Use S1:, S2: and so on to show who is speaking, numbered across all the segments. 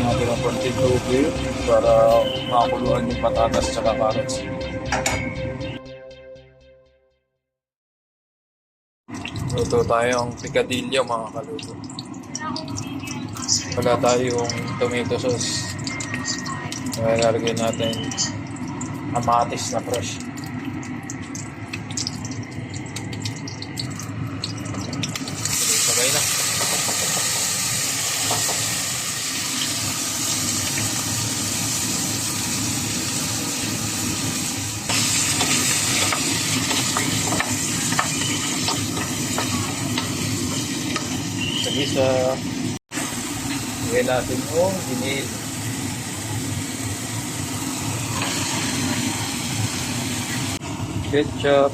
S1: natin ang konting tubig para makakuluan yung patatas tsaka carrots. Luto tayong picadillo mga kaluto. Wala tayong tomato sauce. Kaya lalagyan natin kamatis na fresh. Sabay na. Isa, lagyan natin yung ginil. Ketchup.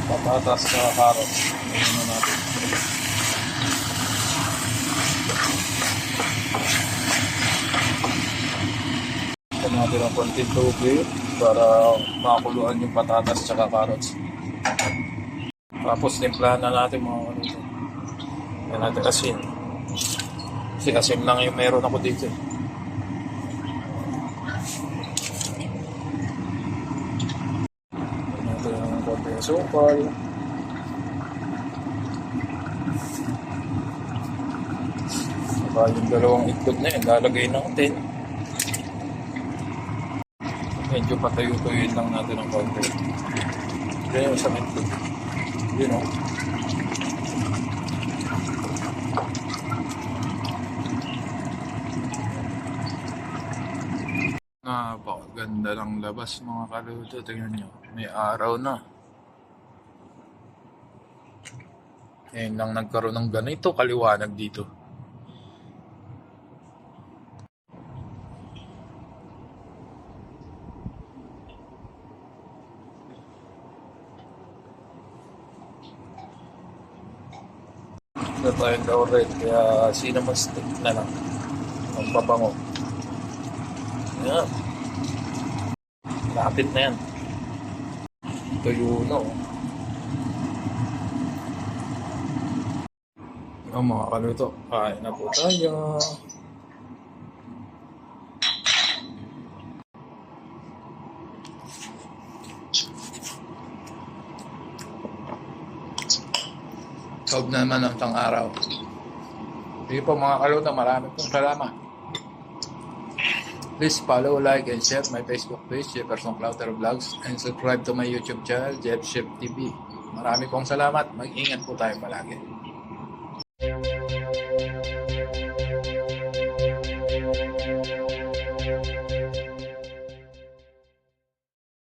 S1: Patatas sa carrots. Lagyan na natin. Lagyan natin ang konting tubig para makakuluan yung patatas tsaka carrots. Tapos timplahan na natin mga kaluto. Lagyan natin asin. Kasi asin lang yung meron ako dito. Lagyan natin ang konting sukal. Saka yung dalawang itlog na yun, lalagay natin. Medyo patayo-tuyoin lang natin ng konti. Kaya yung sa itlog. Yun o. Napakaganda ng labas mga kaluto. Tingnan nyo. May araw na. Ngayon lang nagkaroon ng ganito kaliwanag dito. Na tayong laurel, kaya cinnamon stick na lang ang pabango. Yan, lapit na yan. Tuyo na mga kaluto, kain na po tayo. Sob naman ang tang-araw. Sige po mga kaluto, maraming pong salamat. Please follow, like, and share my Facebook page, Jefferson Clouter Vlogs, and subscribe to my YouTube channel, Jeff Chef TV. Maraming pong salamat. Mag-ingat po tayo palagi.